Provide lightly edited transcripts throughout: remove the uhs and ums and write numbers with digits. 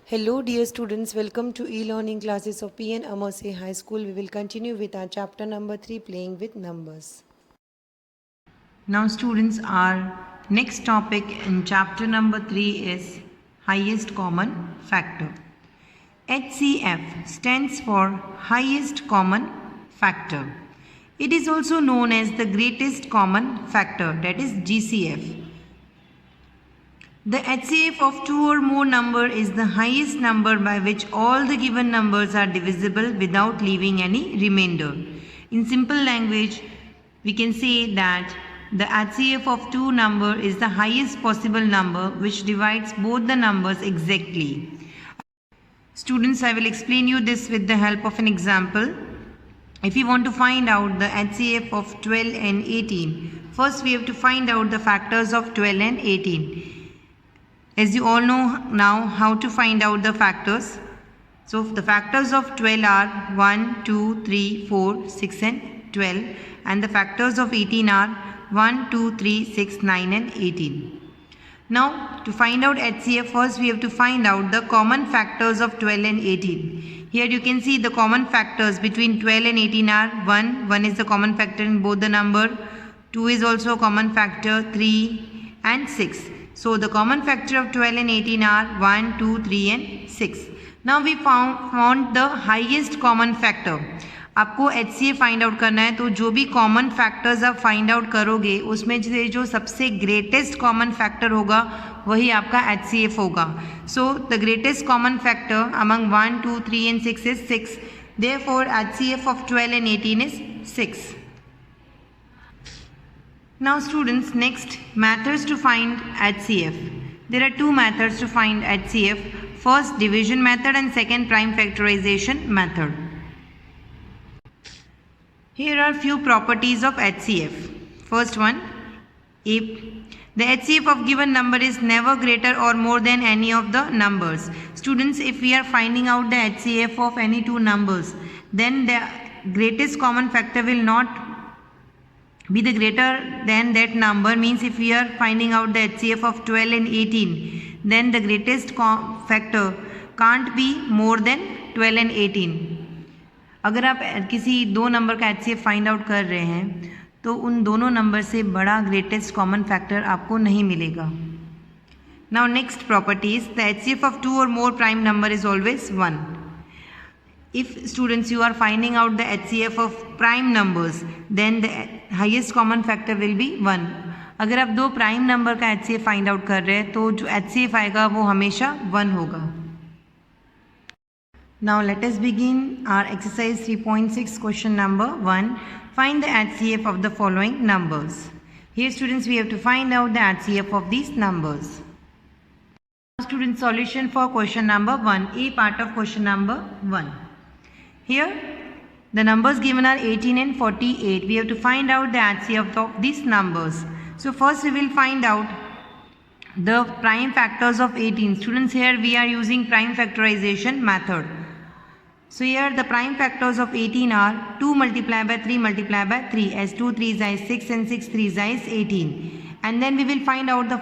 Hello dear students, welcome to e-learning classes of PN Amase High School. We will continue with our chapter number 3, playing with numbers. Now students, our next topic in chapter number 3 is highest common factor. HCF stands for highest common factor. It is also known as the greatest common factor, that is GCF. The HCF of two or more number is the highest number by which all the given numbers are divisible without leaving any remainder. In simple language, we can say that the HCF of two number is the highest possible number which divides both the numbers exactly. Students, I will explain you this with the help of an example. If you want to find out the HCF of 12 and 18, first we have to find out the factors of 12 and 18. As you all know now how to find out the factors. So the factors of 12 are 1, 2, 3, 4, 6 and 12, and the factors of 18 are 1, 2, 3, 6, 9 and 18. Now to find out HCF, first we have to find out the common factors of 12 and 18. Here you can see the common factors between 12 and 18 are 1 is the common factor in both the number, 2 is also a common factor, 3 and 6. So the common factor of 12 and 18 are 1, 2, 3 and 6. Now we found the highest common factor. आपको HCF find out करना है, तो जो भी common factors आप find out करोगे उसमें से जो सबसे ग्रेटेस्ट कॉमन फैक्टर होगा वही आपका HCF होगा. So the greatest common factor among 1, 2, 3 and 6 is 6. Therefore HCF of 12 and 18 is 6. Now students, next methods to find HCF. There are two methods to find HCF. First division method and second prime factorization method. Here are few properties of HCF. First one, if the HCF of given number is never greater or more than any of the numbers. Students, if we are finding out the HCF of any two numbers, then the greatest common factor will not be the greater than that number. Means if we are finding out the HCF of 12 and 18, then the greatest factor can't be more than 12 and 18. अगर आप किसी दो number का HCF find out कर रहे हैं तो उन दोनों नंबर से बड़ा ग्रेटेस्ट कॉमन फैक्टर आपको नहीं मिलेगा. Now next properties, the HCF of two or more prime number is always 1. If students you are finding out the HCF of prime numbers, then the highest common factor will be 1. अगर आप दो prime number का HCF find out कर रहे हैं तो जो HCF आएगा वो हमेशा 1 होगा. Now let us begin our exercise 3.6 question number 1. Find the HCF of the following numbers. Here students we have to find out the HCF of these numbers. Students, solution for question number 1, A part of question number 1. Here the numbers given are 18 and 48. We have to find out the HCF of these numbers. So first we will find out the prime factors of 18. Students, here we are using prime factorization method. So here the prime factors of 18 are 2 multiplied by 3 multiplied by 3, as 2 3s is 6 and 6 3s is 18. And then we will find out the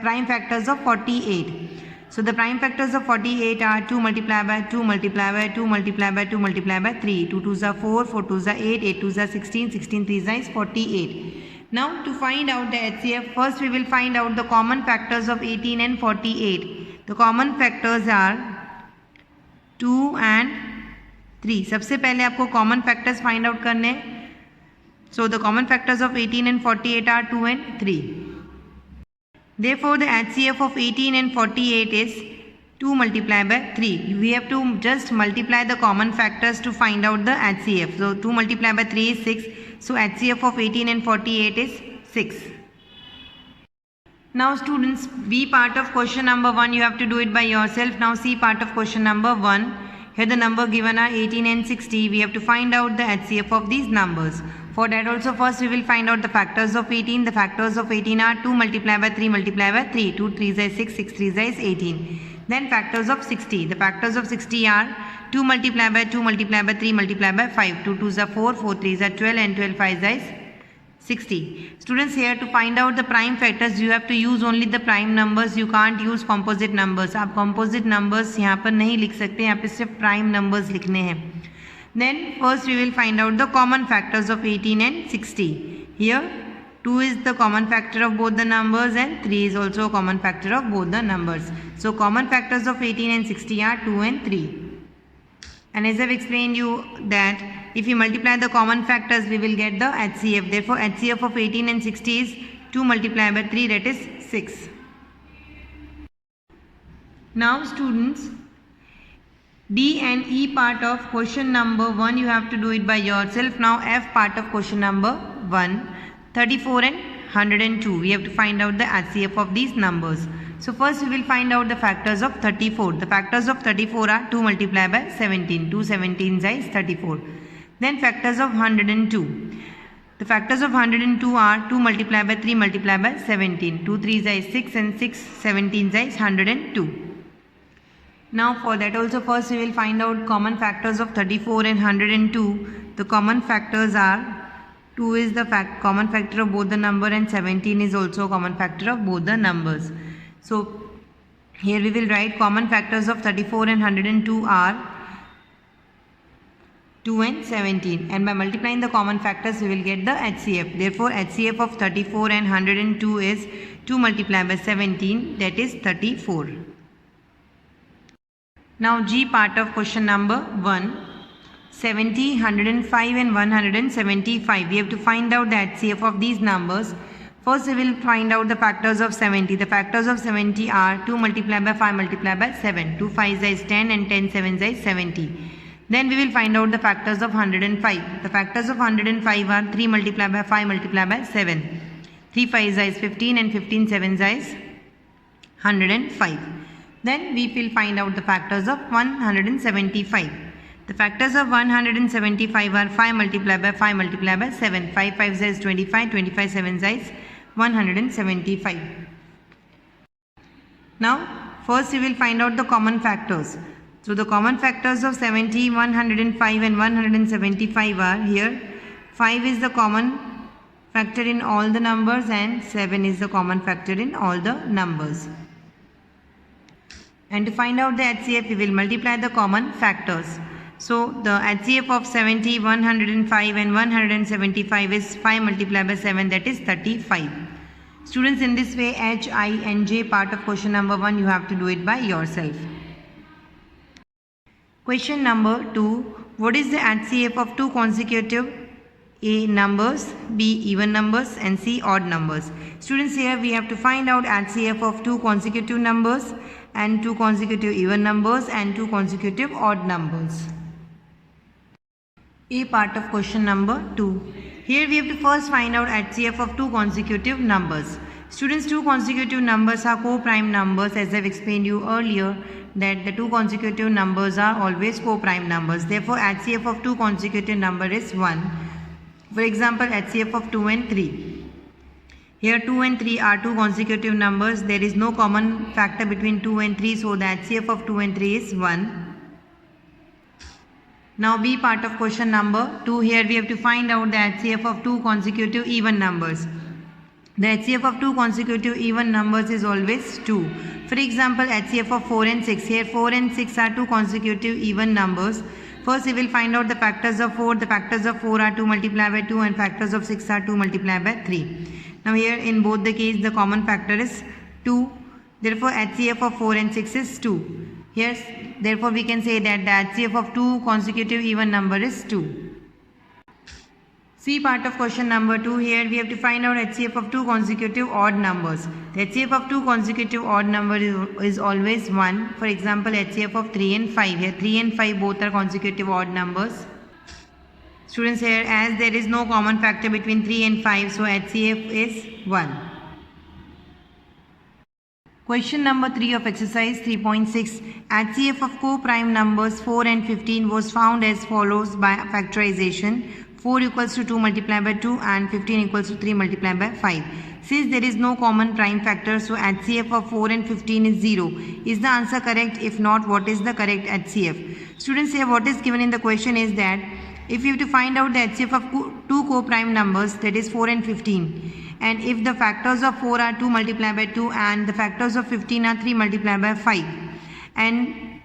prime factors of 48. So the prime factors of 48 are 2 multiplied by 2 multiplied by 2 multiplied by 2 multiplied by 3. 2 2s are 4, 4 2s are 8, 8 2s are 16, 16 3s is 48. Now to find out the HCF, first we will find out the common factors of 18 and 48. The common factors are 2 and 3. सबसे पहले आपको common factors find out करने. So the common factors of 18 and 48 are 2 and 3. Therefore the HCF of 18 and 48 is 2 multiplied by 3. We have to just multiply the common factors to find out the HCF. So 2 multiplied by 3 is 6. So HCF of 18 and 48 is 6. Now students, B part of question number 1 you have to do it by yourself. Now C part of question number 1. Here the number given are 18 and 60. We have to find out the HCF of these numbers. For that also first we will find out the factors of 18. The factors of 18 are 2 multiplied by 3 multiplied by 3. 2 3s is 6, 6 3s is 18. Then factors of 60. The factors of 60 are 2 multiplied by 2 multiplied by 3 multiplied by 5. 2 2s are 4, 4 3s are 12 and 12 5s is 60. Students, here to find out the prime factors you have to use only the prime numbers. You can't use composite numbers. आप composite numbers यहाँ पर नहीं लिख सकते, यहाँ पे सिर्फ prime numbers लिखने हैं. Then first we will find out the common factors of 18 and 60. Here 2 is the common factor of both the numbers and 3 is also a common factor of both the numbers. So common factors of 18 and 60 are 2 and 3. And as I've explained you that if we multiply the common factors, we will get the HCF. Therefore, HCF of 18 and 60 is 2 multiplied by 3, that is 6. Now students, D and E part of question number 1, you have to do it by yourself. Now F part of question number 1, 34 and 102. We have to find out the HCF of these numbers. So first we will find out the factors of 34. The factors of 34 are 2 multiplied by 17. 2 17s is 34. Then factors of 102. The factors of 102 are 2 multiplied by 3 multiplied by 17. 2 3s is 6 and 6 17s is 102. Now for that also first we will find out common factors of 34 and 102. The common factors are 2 is the common factor of both the number and 17 is also a common factor of both the numbers. So here we will write common factors of 34 and 102 are 2 and 17, and by multiplying the common factors we will get the HCF. Therefore HCF of 34 and 102 is 2 multiplied by 17, that is 34. Now G part of question number 1, 70, 105 and 175. We have to find out the HCF of these numbers. First we will find out the factors of 70. The factors of 70 are 2 multiplied by 5 multiplied by 7. 2 5s is 10 and 10 7s is 70. Then we will find out the factors of 105. The factors of 105 are 3 multiplied by 5 multiplied by 7. 3 5s is 15 and 15 7s is 105. Then we will find out the factors of 175. The factors of 175 are 5 multiplied by 5 multiplied by 7. 5 5s is 25, 25 7s is 175. Now first we will find out the common factors. So the common factors of 70, 105 and 175 are here 5 is the common factor in all the numbers and 7 is the common factor in all the numbers. And to find out the HCF we will multiply the common factors. So the HCF of 70, 105 and 175 is 5 multiplied by 7, that is 35. Students, in this way H, I and J part of question number 1 you have to do it by yourself. Question number 2. What is the HCF of two consecutive A numbers, B even numbers and C odd numbers? Students, here we have to find out HCF of two consecutive numbers and two consecutive even numbers and two consecutive odd numbers. A part of question number 2. Here we have to first find out HCF of two consecutive numbers. Students, two consecutive numbers are co-prime numbers, as I have explained you earlier that the two consecutive numbers are always co-prime numbers. Therefore HCF of two consecutive number is 1. For example, HCF of 2 and 3. Here 2 and 3 are two consecutive numbers. There is no common factor between 2 and 3, so the HCF of 2 and 3 is 1. Now B part of question number 2. Here we have to find out the HCF of two consecutive even numbers. The HCF of two consecutive even numbers is always 2. For example, HCF of 4 and 6. Here 4 and 6 are two consecutive even numbers. First we will find out the factors of 4. The factors of 4 are 2 multiplied by 2 and factors of 6 are 2 multiplied by 3. Now here in both the case the common factor is 2. Therefore HCF of 4 and 6 is 2. Here therefore we can say that the HCF of two consecutive even number is 2. C part of question number 2. Here we have to find out HCF of two consecutive odd numbers. The HCF of two consecutive odd number is always 1. For example, HCF of 3 and 5. Here 3 and 5 both are consecutive odd numbers. Students, here as there is no common factor between 3 and 5, so HCF is 1. Question number 3 of exercise 3.6. HCF of co-prime numbers 4 and 15 was found as follows by factorization. 4 equals to 2 multiplied by 2 and 15 equals to 3 multiplied by 5. Since there is no common prime factor, so HCF of 4 and 15 is 0. Is the answer correct? If not, what is the correct HCF? Students, here what is given in the question is that if you have to find out the HCF of two co-prime numbers, that is 4 and 15, and if the factors of 4 are 2 multiplied by 2 and the factors of 15 are 3 multiplied by 5, and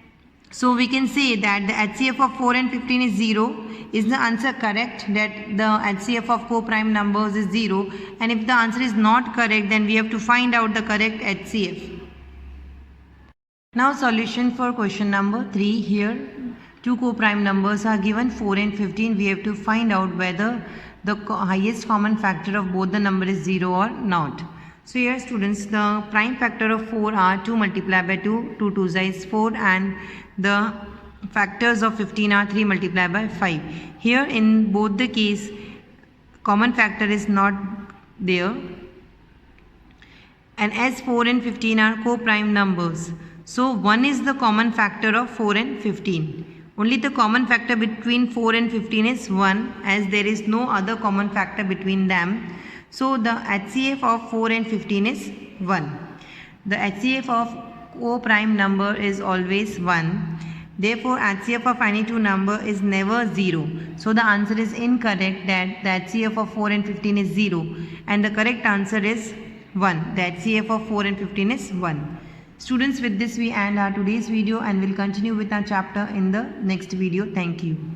so we can say that the HCF of 4 and 15 is 0. Is the answer correct, that the HCF of co-prime numbers is 0? And if the answer is not correct, then we have to find out the correct HCF. Now solution for question number 3. Here two co-prime numbers are given, 4 and 15. We have to find out whether the highest common factor of both the number is 0 or not. So here students, the prime factor of 4 are 2 multiplied by 2, 2 2s is 4, and the factors of 15 are 3 multiplied by 5. Here in both the case, common factor is not there, and as 4 and 15 are co-prime numbers, so 1 is the common factor of 4 and 15. Only the common factor between 4 and 15 is 1, as there is no other common factor between them. So the HCF of 4 and 15 is 1. The HCF of co-prime number is always 1. Therefore, HCF of any two number is never 0. So the answer is incorrect, that the HCF of 4 and 15 is 0. And the correct answer is 1. The HCF of 4 and 15 is 1. Students, with this we end our today's video and will continue with our chapter in the next video. Thank you.